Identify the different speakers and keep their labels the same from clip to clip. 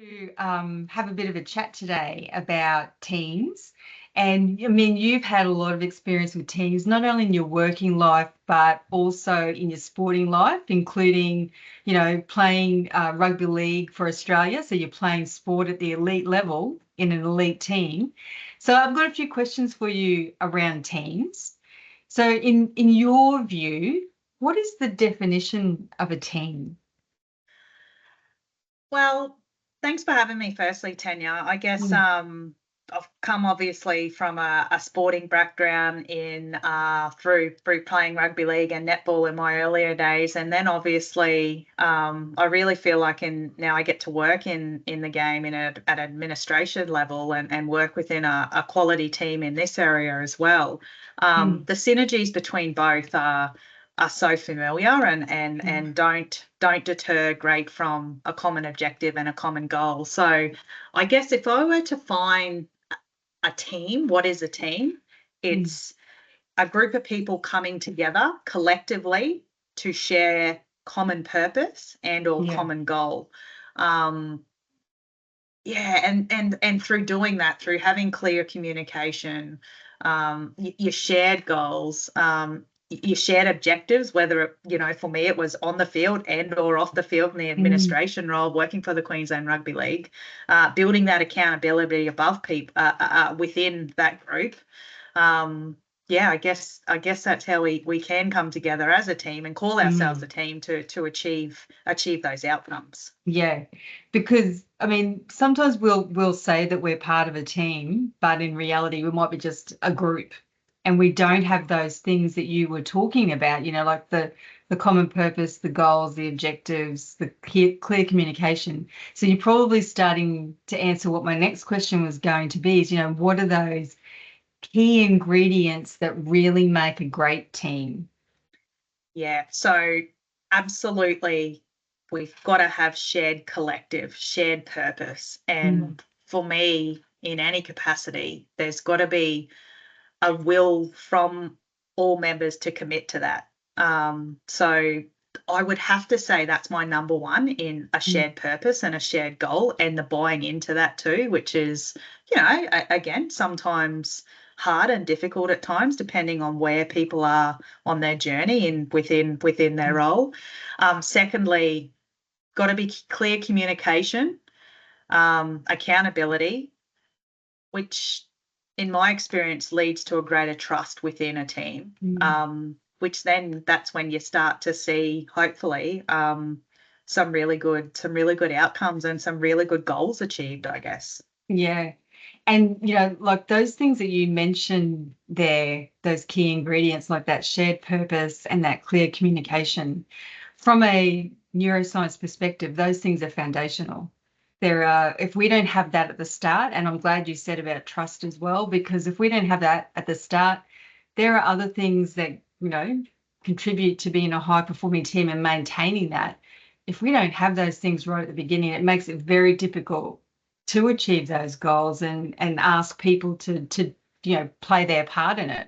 Speaker 1: to have a bit of a chat today about teams. And I mean, you've had a lot of experience with teams, not only in your working life, but also in your sporting life, including, playing rugby league for Australia. So you're playing sport at the elite level in an elite team. So I've got a few questions for you around teams. So in your view, what is the definition of a team?
Speaker 2: Well, thanks for having me firstly, Tanya. I guess
Speaker 1: Mm.
Speaker 2: I've come obviously from a sporting background in through playing rugby league and netball in my earlier days, and then obviously I really feel like now I get to work in the game at administration level and work within a quality team in this area as well.
Speaker 1: Mm.
Speaker 2: The synergies between both are so familiar and don't deter great from a common objective and a common goal. So I guess if I were to find a team, what is a team?
Speaker 1: Mm.
Speaker 2: It's a group of people coming together collectively to share common purpose and or
Speaker 1: Yeah.
Speaker 2: common goal. Um, yeah, and through doing that, through having clear communication, your shared goals, your shared objectives, whether for me it was on the field and or off the field in the
Speaker 1: Mm.
Speaker 2: administration role, working for the Queensland Rugby League, building that accountability above people within that group. Um, yeah, I guess that's how we can come together as a team and call ourselves a
Speaker 1: Mm.
Speaker 2: team to achieve those outcomes.
Speaker 1: Yeah, because I mean, sometimes we'll say that we're part of a team, but in reality, we might be just a group, and we don't have those things that you were talking about. Like the common purpose, the goals, the objectives, the clear communication. So you're probably starting to answer what my next question was going to be. Is what are those key ingredients that really make a great team?
Speaker 2: Yeah, so absolutely, we've got to have shared collective, shared purpose.
Speaker 1: Mm.
Speaker 2: And for me, in any capacity, there's got to be a will from all members to commit to that. So I would have to say that's my number one in a
Speaker 1: Mm.
Speaker 2: shared purpose and a shared goal, and the buying into that too, which is, again, sometimes hard and difficult at times, depending on where people are on their journey and within their role. Secondly, got to be clear communication, accountability, which in my experience leads to a greater trust within a team.
Speaker 1: Mm.
Speaker 2: Which then that's when you start to see, hopefully, some really good outcomes and some really good goals achieved, I guess.
Speaker 1: Yeah. And, like those things that you mentioned there, those key ingredients, like that shared purpose and that clear communication, from a neuroscience perspective, those things are foundational. If we don't have that at the start, and I'm glad you said about trust as well, because if we don't have that at the start, there are other things that, contribute to being a high performing team and maintaining that. If we don't have those things right at the beginning, it makes it very difficult to achieve those goals and ask people to play their part in it,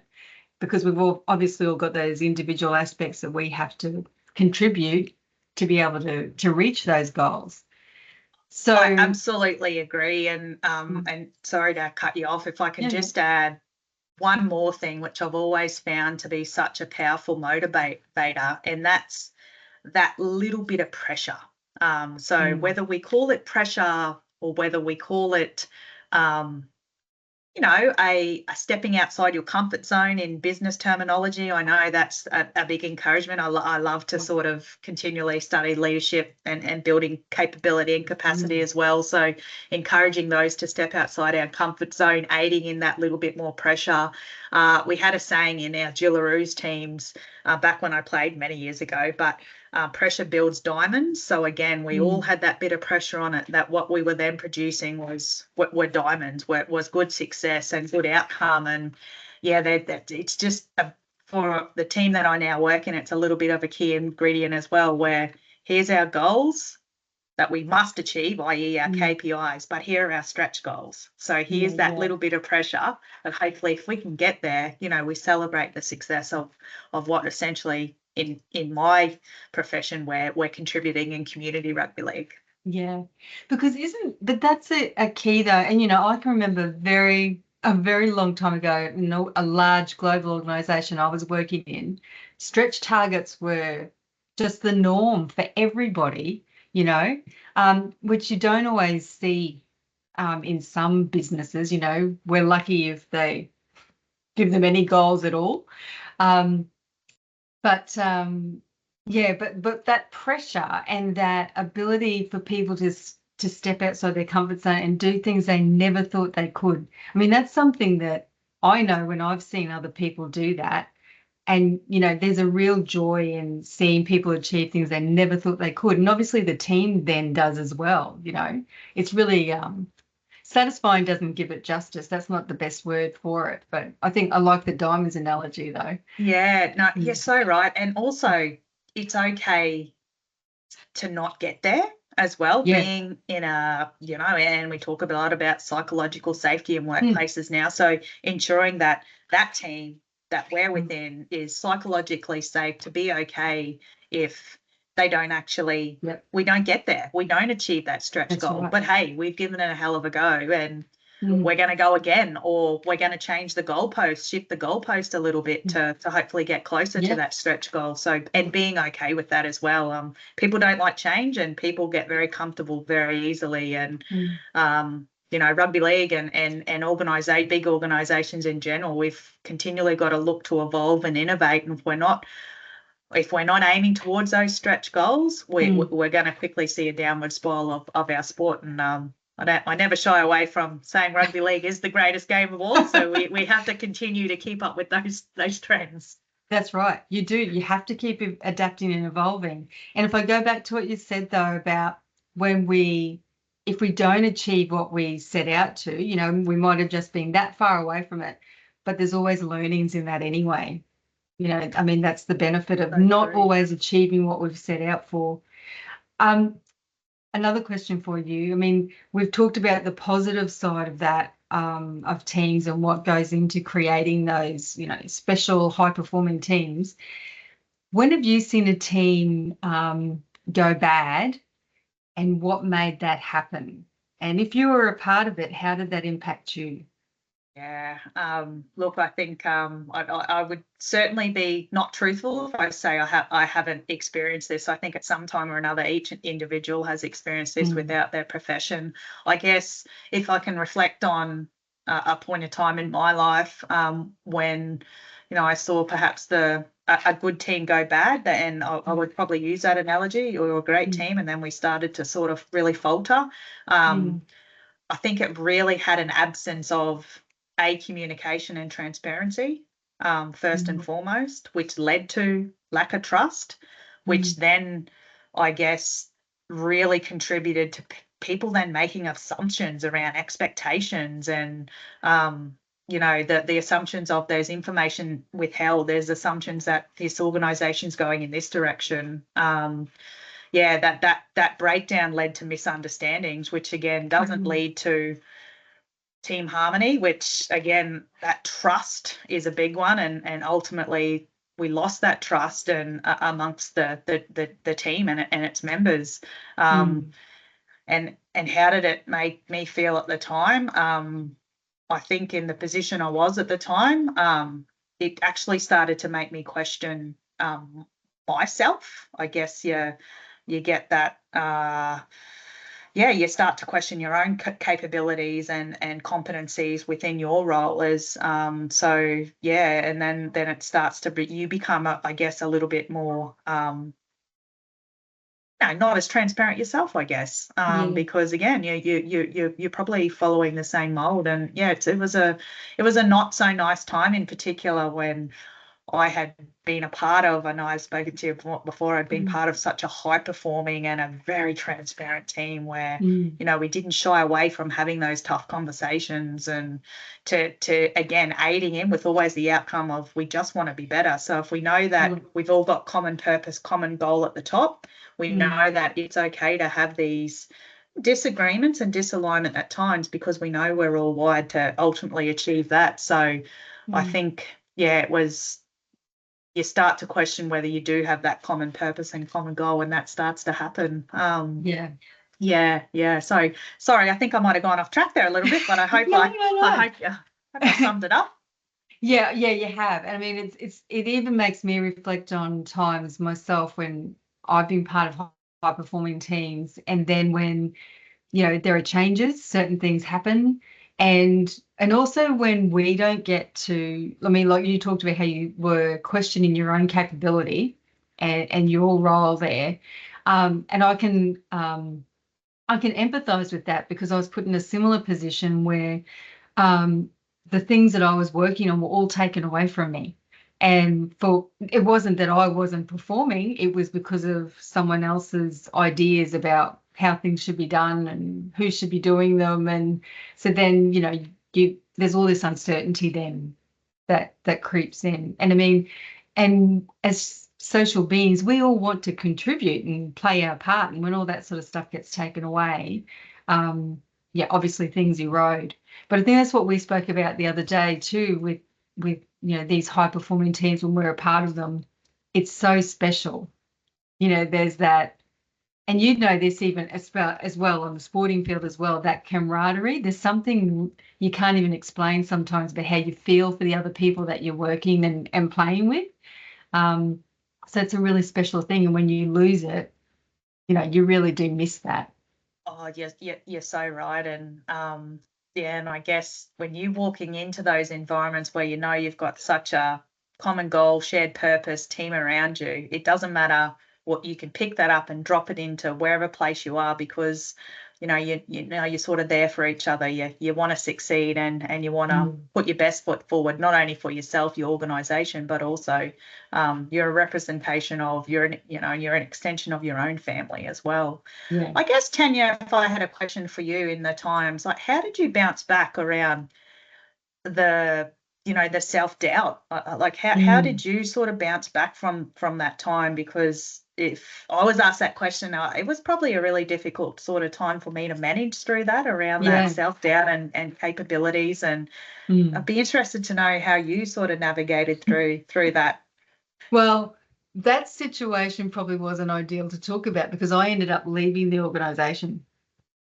Speaker 1: because we've all got those individual aspects that we have to contribute to be able to reach those goals.
Speaker 2: I
Speaker 1: So
Speaker 2: absolutely agree. And sorry to cut you off, if I can
Speaker 1: yeah, yeah.
Speaker 2: just add one more thing, which I've always found to be such a powerful motivator, and that's that little bit of pressure. So
Speaker 1: Mm.
Speaker 2: whether we call it pressure or whether we call it, um, a stepping outside your comfort zone in business terminology. I know that's a big encouragement. I love to sort of continually study leadership and building capability and capacity
Speaker 1: Mm.
Speaker 2: as well. So encouraging those to step outside our comfort zone, aiding in that little bit more pressure. We had a saying in our Jillaroos teams back when I played many years ago, but pressure builds diamonds. So again, we all
Speaker 1: Mm.
Speaker 2: had that bit of pressure on it, that what we were then producing were diamonds, was good success and good outcome. And yeah, that it's just for the team that I now work in, it's a little bit of a key ingredient as well, where here's our goals that we must achieve, i.e. our
Speaker 1: Mm.
Speaker 2: KPIs, but here are our stretch goals. So
Speaker 1: Yeah,
Speaker 2: here's that
Speaker 1: yeah.
Speaker 2: little bit of pressure, and hopefully if we can get there, we celebrate the success of what essentially in my profession we're contributing in community rugby league.
Speaker 1: Yeah, because but that's a key though. And, I can remember a very long time ago, a large global organization I was working in, stretch targets were just the norm for everybody, which you don't always see in some businesses. We're lucky if they give them any goals at all. Um, but yeah, but that pressure and that ability for people to step outside their comfort zone and do things they never thought they could. I mean, that's something that I know when I've seen other people do that. And, there's a real joy in seeing people achieve things they never thought they could. And obviously the team then does as well. It's really satisfying doesn't give it justice. That's not the best word for it. But I think I like the diamonds analogy though.
Speaker 2: Yeah, no, you're so right. And also, it's okay to not get there as well,
Speaker 1: Yeah.
Speaker 2: being in and we talk a lot about psychological safety in workplaces now. So ensuring that that team that we're within is psychologically safe to be okay if they don't actually, we don't get there, we don't achieve that stretch goal.
Speaker 1: Right.
Speaker 2: But hey, we've given it a hell of a go, and we're going to go again, or we're going to change the goalpost, shift the goalpost a little bit to hopefully get closer to that stretch goal. So, and being okay with that as well. People don't like change, and people get very comfortable very easily. And rugby league and big organisations in general, we've continually got to look to evolve and innovate. And if we're not aiming towards those stretch goals, we're going to quickly see a downward spiral of our sport. And I never shy away from saying rugby league is the greatest game of all. So we have to continue to keep up with those trends.
Speaker 1: That's right. You do. You have to keep adapting and evolving. And if I go back to what you said though about if we don't achieve what we set out to, we might have just been that far away from it, but there's always learnings in that anyway. I mean, that's the benefit of not always achieving what we've set out for. Another question for you. I mean, we've talked about the positive side of that, of teams and what goes into creating those, special high-performing teams. When have you seen a team go bad, and what made that happen? And if you were a part of it, how did that impact you?
Speaker 2: Yeah. Look, I think I would certainly be not truthful if I say I haven't experienced this. I think at some time or another, each individual has experienced this without their profession. I guess if I can reflect on a point of time in my life when, I saw perhaps a good team go bad, and I would probably use that analogy, or a great team, and then we started to sort of really falter. I think it really had an absence of communication and transparency, first and foremost, which led to lack of trust, which then, I guess, really contributed to people then making assumptions around expectations and, the assumptions of there's information withheld, there's assumptions that this organisation's going in this direction. That breakdown led to misunderstandings, which again doesn't lead to team harmony, which again, that trust is a big one, and ultimately we lost that trust and amongst the team and its members. And how did it make me feel at the time? I think in the position I was at the time, it actually started to make me question myself. I guess you get that you start to question your own capabilities and competencies within your role as and then it starts to you become I guess a little bit more not as transparent yourself, I guess, because again, you're probably following the same mold, and it was a not so nice time in particular when I had been a part of, and I've spoken to you before, I'd been part of such a high performing and a very transparent team where, we didn't shy away from having those tough conversations and to again, aiding in with always the outcome of we just want to be better. So if we know that we've all got common purpose, common goal at the top, we know that it's okay to have these disagreements and disalignment at times because we know we're all wired to ultimately achieve that. So I think, it was, you start to question whether you do have that common purpose and common goal when that starts to happen. Yeah. So sorry, I think I might have gone off track there a little bit, but I hope
Speaker 1: No, no,
Speaker 2: I
Speaker 1: no.
Speaker 2: hope I summed it up.
Speaker 1: Yeah, yeah, you have. And I mean, it even makes me reflect on times myself when I've been part of high performing teams, and then when, there are changes, certain things happen, and also when we don't get to, I mean, like you talked about how you were questioning your own capability and your role there. And I can empathize with that because I was put in a similar position where um, the things that I was working on were all taken away from me. And it wasn't that I wasn't performing, it was because of someone else's ideas about how things should be done and who should be doing them. And so then, there's all this uncertainty then that creeps in. And I mean, and as social beings, we all want to contribute and play our part. And when all that sort of stuff gets taken away, yeah, obviously things erode. But I think that's what we spoke about the other day too, with these high performing teams when we're a part of them. It's so special. There's that, and this even as well on the sporting field as well, that camaraderie. There's something you can't even explain sometimes about how you feel for the other people that you're working and playing with. Um, so it's a really special thing. And when you lose it, you really do miss that.
Speaker 2: Oh, yes, you're so right. And yeah, and I guess when you're walking into those environments where you know you've got such a common goal, shared purpose, team around you, it doesn't matter what you can pick that up and drop it into wherever place you are because you know you're sort of there for each other. You want to succeed and you want to
Speaker 1: Mm.
Speaker 2: put your best foot forward, not only for yourself, your organization, but also you're a representation of you're an extension of your own family as well.
Speaker 1: Yeah.
Speaker 2: I guess, Tanya, if I had a question for you in the times, like how did you bounce back around the, the self-doubt? Like how
Speaker 1: Mm.
Speaker 2: did you sort of bounce back from that time? Because if I was asked that question, it was probably a really difficult sort of time for me to manage through that around that
Speaker 1: Yeah.
Speaker 2: self-doubt and capabilities. And I'd
Speaker 1: Mm.
Speaker 2: be interested to know how you sort of navigated through that.
Speaker 1: Well, that situation probably wasn't ideal to talk about because I ended up leaving the organization,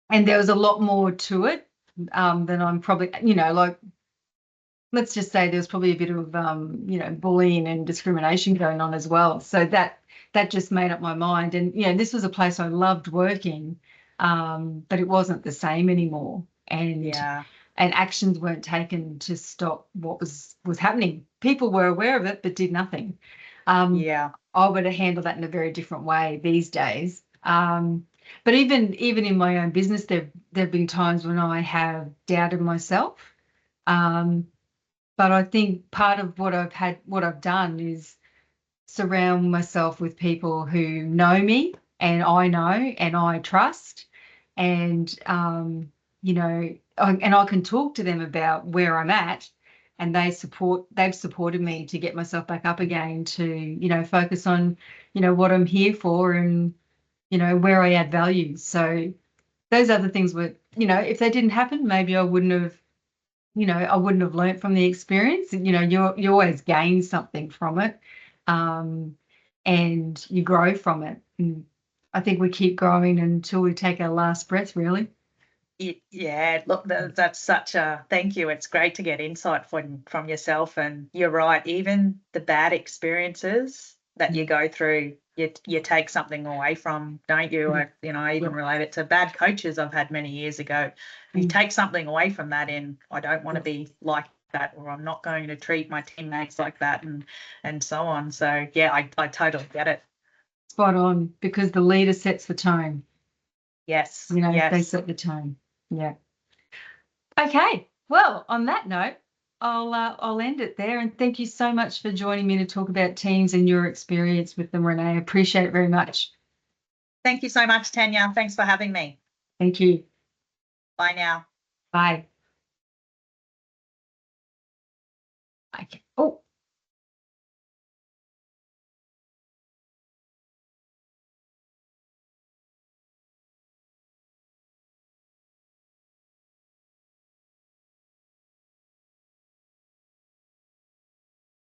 Speaker 1: and there was a lot more to it than I'm probably, like, let's just say there was probably a bit of bullying and discrimination going on as well. So that just made up my mind. And this was a place I loved working, but it wasn't the same anymore.
Speaker 2: Yeah,
Speaker 1: And actions weren't taken to stop what was happening. People were aware of it, but did nothing. Um,
Speaker 2: yeah,
Speaker 1: I would have handled that in a very different way these days. But even in my own business, there've been times when I have doubted myself. Um, but I think part of what I've done is surround myself with people who know me and I know and I trust, and and I can talk to them about where I'm at, and they've supported me to get myself back up again to focus on what I'm here for, and where I add value. So those other things were, if they didn't happen, maybe I wouldn't have learnt from the experience. You always gain something from it, um, and you grow from it. And I think we keep growing until we take our last breath, really.
Speaker 2: Yeah, look, that's such a thank you. It's great to get insight from yourself, and you're right. Even the bad experiences that you
Speaker 1: Mm.
Speaker 2: go through, you take something away from, don't you?
Speaker 1: Yeah.
Speaker 2: I even
Speaker 1: Yeah.
Speaker 2: relate it to bad coaches I've had many years ago. You
Speaker 1: Mm.
Speaker 2: take something away from that, in I don't want to
Speaker 1: Yeah.
Speaker 2: be like that, or I'm not going to treat my teammates like that, and so on. So yeah, I totally get it.
Speaker 1: Spot on, because the leader sets the tone.
Speaker 2: Yes,
Speaker 1: They
Speaker 2: yes.
Speaker 1: set the tone. Yeah. Okay. Well, on that note, I'll end it there. And thank you so much for joining me to talk about teams and your experience with them, Renae. I appreciate it very much.
Speaker 2: Thank you so much, Tanya. Thanks for having me.
Speaker 1: Thank you.
Speaker 2: Bye now.
Speaker 1: Bye. Okay. Oh.